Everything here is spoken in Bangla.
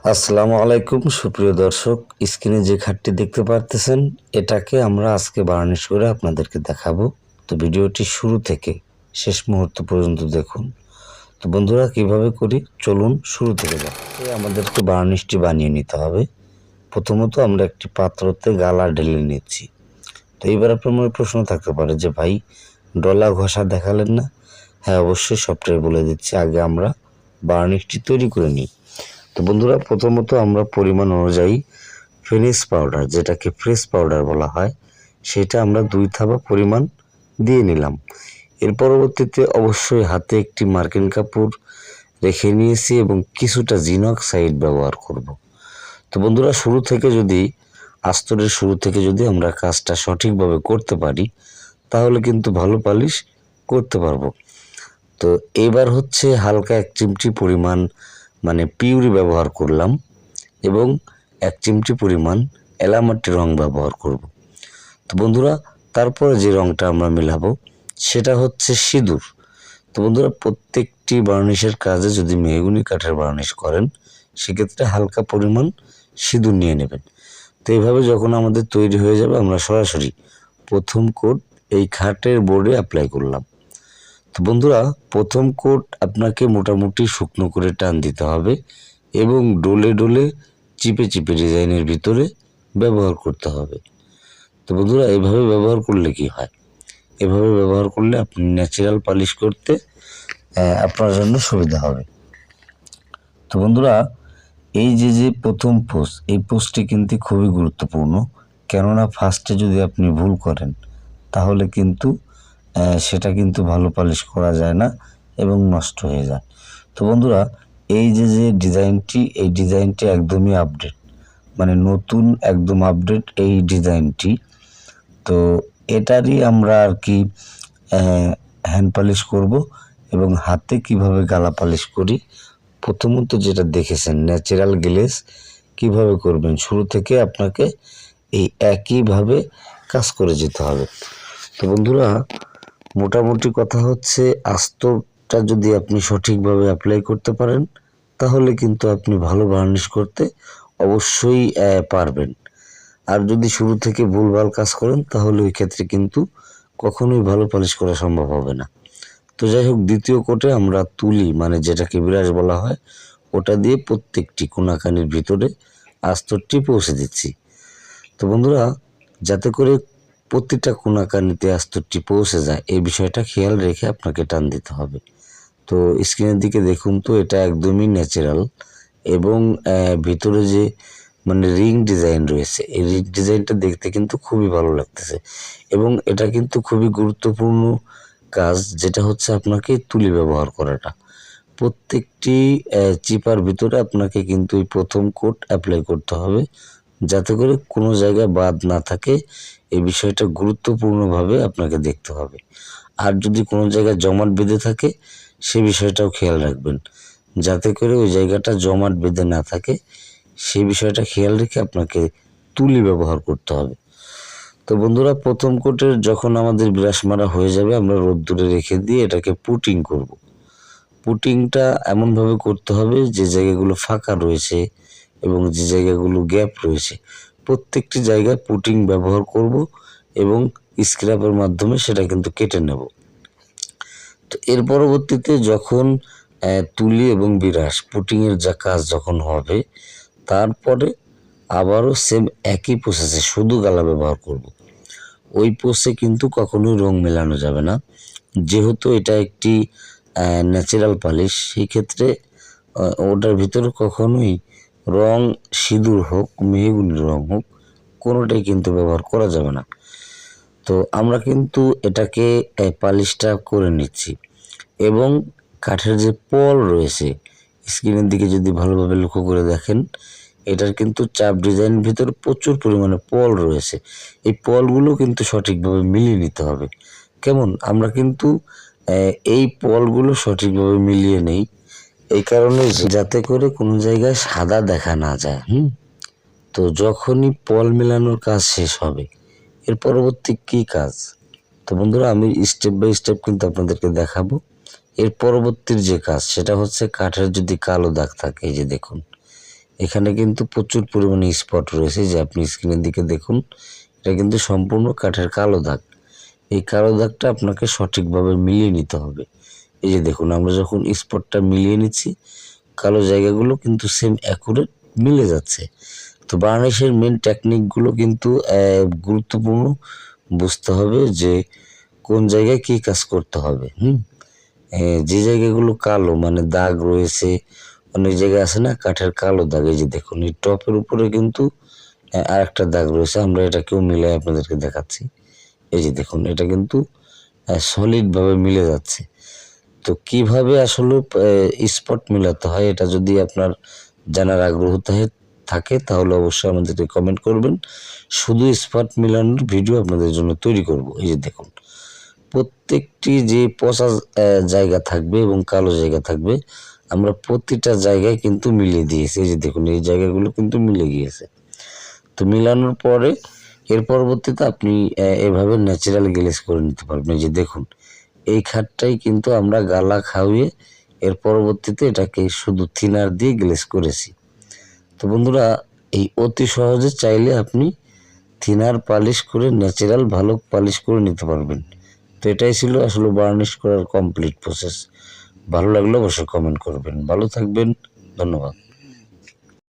আসসালামু আলাইকুম সুপ্রিয় দর্শক, স্ক্রিনে যে খাটটি দেখতে পারতেছেন এটাকে আমরা আজকে বার্নিশ করে আপনাদেরকে দেখাবো। তো ভিডিওটি শুরু থেকে শেষ মুহূর্ত পর্যন্ত দেখুন। তো বন্ধুরা, কিভাবে করি চলুন শুরু থেকে যাই। আমাদেরকে বার্নিশটি বানিয়ে নিতে হবে। প্রথমত আমরা একটি পাত্রতে গালা ঢেলে নিচ্ছি। তো এইবার আপনার মনে প্রশ্ন থাকতে পারে যে ভাই, ডলা ঘষা দেখালেন না? হ্যাঁ, অবশ্যই সবটাই বলে দিচ্ছি। আগে আমরা বার্নিশটি তৈরি করে নিই। তো বন্ধুরা, প্রথমত আমরা পরিমাণ অনুযায়ী ফিনিশ পাউডার, যেটাকে ফ্রেশ পাউডার বলা হয়, সেটা আমরা 2 থাবা পরিমাণ দিয়ে নিলাম। এর পরবর্তীতে অবশ্যই হাতে একটি মার্কিন কাপড় রেখে নিয়েছি এবং কিছুটা জিনক্স সাইড ব্যবহার করব। তো বন্ধুরা, শুরু থেকে যদি আমরা কাজটা সঠিকভাবে করতে পারি তাহলে কিন্তু ভালো পালিশ করতে পারবো। তো এবার হচ্ছে হালকা 1 চিমটি পরিমাণ পিউরি ব্যবহার করলাম এবং 1 চিমটি পরিমাণ এলামাটি রং ব্যবহার করব। তো বন্ধুরা, তারপরে যে রংটা আমরা মেলাবো সেটা হচ্ছে সিঁদুর। তো বন্ধুরা, প্রত্যেকটি বার্নিশের কাজে যদি মেহগনি কাঠের বার্নিশ করেন সেক্ষেত্রে হালকা পরিমাণ সিঁদুর নিয়ে নেবেন। তো এইভাবে যখন আমাদের তৈরি হয়ে যাবে আমরা সরাসরি প্রথম কোট এই খাটের বোর্ডে অ্যাপ্লাই করলাম। তো বন্ধুরা, প্রথম কোট আপনাকে মোটামুটি শুকনো করে টান দিতে হবে এবং ডলে ডলে চিপে চিপে ডিজাইনের ভিতরে ব্যবহার করতে হবে। তো বন্ধুরা, এভাবে ব্যবহার করলে কি হয়? এভাবে ব্যবহার করলে আপনি ন্যাচারাল পালিশ করতে আপনার জন্য সুবিধা হবে। তো বন্ধুরা, এই যে প্রথম পোস্ট, এই পোস্টটি কিন্তু খুবই গুরুত্বপূর্ণ। কেননা ফার্স্টে যদি আপনি ভুল করেন তাহলে কিন্তু সেটা কিন্তু ভালো পালিশ করা যায় না এবং নষ্ট হয়ে যায়। তো বন্ধুরা, এই যে ডিজাইনটি, এই ডিজাইনটি একদমই আপডেট, নতুন, একদম আপডেট এই ডিজাইনটি। তো এটারই আমরা আর কি হ্যান্ড পালিশ করব এবং হাতে কিভাবে গালা পালিশ করি প্রথমত যেটা দেখেছেন ন্যাচারাল গ্লেজ কিভাবে করবেন, শুরু থেকে আপনাকে এই একইভাবে কাজ করে যেতে হবে। তো বন্ধুরা, মোটামুটি কথা হচ্ছে আস্তরটা যদি আপনি সঠিকভাবে অ্যাপ্লাই করতে পারেন তাহলে কিন্তু আপনি ভালো বার্নিশ করতে অবশ্যই পারবেন। আর যদি শুরু থেকে ভুলভাল কাজ করেন তাহলে ওই ক্ষেত্রে কিন্তু কখনোই ভালো পালিশ করা সম্ভব হবে না। তো যাই হোক, দ্বিতীয় কোটে আমরা তুলি যেটাকে বিরাস বলা হয় ওটা দিয়ে প্রত্যেকটি কোনাকানির ভিতরে আস্তরটি পৌঁছে দিচ্ছি। তো বন্ধুরা, যাতে করে প্রতিটা কোনাকানিতে আস্তরটি পৌঁছে যায় এই বিষয়টা খেয়াল রেখে আপনাকে টান দিতে হবে। তো স্ক্রিনের দিকে দেখুন, তো এটা একদমই ন্যাচারাল এবং ভিতরে যে রিং ডিজাইন রয়েছে এই রিং ডিজাইনটা দেখতে কিন্তু খুবই ভালো লাগতেছে এবং এটা কিন্তু খুবই গুরুত্বপূর্ণ কাজ, যেটা হচ্ছে আপনাকে তুলি ব্যবহার করাটা। প্রত্যেকটি চিপার ভিতরে আপনাকে কিন্তু এই প্রথম কোট অ্যাপ্লাই করতে হবে যাতে করে কোনো জায়গায় বাদ না থাকে। এই বিষয়টা গুরুত্বপূর্ণভাবে আপনাকে দেখতে হবে। আর যদি কোনো জায়গায় জমাট বেঁধে থাকে সে বিষয়টাও খেয়াল রাখবেন যাতে করে ওই জায়গাটা জমাট বেঁধে না থাকে। সেই বিষয়টা খেয়াল রেখে আপনাকে তুলি ব্যবহার করতে হবে। তো বন্ধুরা, প্রথম কোটের যখন আমাদের ব্রাশ মারা হয়ে যাবে আমরা রোদ্দুরে রেখে দিয়ে এটাকে পুটিং করব। পুটিংটা এমনভাবে করতে হবে যে জায়গাগুলো ফাঁকা রয়েছে এবং যে জায়গাগুলো গ্যাপ রয়েছে প্রত্যেকটি জায়গায় পুটিং ব্যবহার করব এবং স্ক্র্যাপের মাধ্যমে সেটা কিন্তু কেটে নেব। তো এর পরবর্তীতে যখন তুলি এবং বিরাস পুটিংয়ের যা কাজ যখন হবে তারপরে আবারও সেম একই প্রসেসে শুধু গালা ব্যবহার করব। ওই পোস্টে কিন্তু কখনোই রং মেলানো যাবে না, যেহেতু এটা একটি ন্যাচারাল পালিশ। সেই ক্ষেত্রে ওটার ভিতরে কখনোই রং, সিঁদুর হোক মেহগনির রং হোক, কোনোটাই কিন্তু ব্যবহার করা যাবে না। তো আমরা কিন্তু এটাকে পালিশটা করে নিচ্ছি এবং কাঠের যে পল রয়েছে স্ক্রিনের দিকে যদি ভালোভাবে লক্ষ্য করে দেখেন এটার কিন্তু চাপ ডিজাইনের ভিতরে প্রচুর পরিমাণে পল রয়েছে। এই পলগুলো কিন্তু সঠিকভাবে মিলিয়ে নিতে হবে। কেমন? আমরা কিন্তু এই পলগুলো সঠিকভাবে মিলিয়ে নেই এই কারণে যাতে করে কোনো জায়গায় সাদা দেখা না যায়। তো যখনই পল মেলানোর কাজ শেষ হবে এর পরবর্তী কী কাজ? তো বন্ধুরা, আমি স্টেপ বাই স্টেপ কিন্তু আপনাদেরকে দেখাবো। এর পরবর্তীর যে কাজ সেটা হচ্ছে কাঠের যদি কালো দাগ থাকে, এই যে দেখুন এখানে কিন্তু প্রচুর পরিমাণে স্পট রয়েছে, যে আপনি স্ক্রিনের দিকে দেখুন, এটা কিন্তু সম্পূর্ণ কাঠের কালো দাগ। এই কালো দাগটা আপনাকে সঠিকভাবে মিলিয়ে নিতে হবে। এই যে দেখুন, আমরা যখন স্পটটা মিলিয়ে নিচ্ছি, কালো জায়গাগুলো কিন্তু সেম অ্যাকুরেট মিলে যাচ্ছে। তো বার্নিশের মেন টেকনিকগুলো কিন্তু গুরুত্বপূর্ণ বুঝতে হবে, যে কোন জায়গায় কী কাজ করতে হবে। যে জায়গাগুলো কালো মানে দাগ রয়েছে, অনেক জায়গায় আছে না কাঠের কালো দাগ, এই যে দেখুন এই টপের উপরে কিন্তু আরেকটা দাগ রয়েছে, আমরা এটাকেও মিলে আপনাদেরকে দেখাচ্ছি। এই যে দেখুন, এটা কিন্তু সলিডভাবে মিলে যাচ্ছে। তো কিভাবে আসলে স্পট মিলাতে হয়, এটা যদি আপনার জানার আগ্রহ থাকে তাহলে অবশ্যই আমাদেরকে কমেন্ট করবেন। শুধু স্পট মিলানোর ভিডিও আপনাদের জন্য তৈরি করব। এই যে দেখুন, প্রত্যেকটি যে পচা জায়গা থাকবে এবং কালো জায়গা থাকবে, আমরা প্রতিটা জায়গায় কিন্তু মিলিয়ে দিয়েছি। এই যে দেখুন, এই জায়গাগুলো কিন্তু মিলে গিয়েছে। তো মিলানোর পরে এর পরবর্তীতে আপনি এভাবে ন্যাচারাল গ্লেজ করে নিতে পারবেন। এই যে দেখুন, এই খাটটাই কিন্তু আমরা গালা খাওয়িয়ে এর পরবর্তীতে এটাকে শুধু থিনার দিয়ে গ্লেজ করেছি। তো বন্ধুরা, এই অতি সহজে চাইলে আপনি থিনার পালিশ করে ন্যাচারাল ভালো পালিশ করে নিতে পারবেন। তো এটাই ছিল আসলে বার্নিশ করার কমপ্লিট প্রসেস। ভালো লাগলে অবশ্যই কমেন্ট করবেন। ভালো থাকবেন, ধন্যবাদ।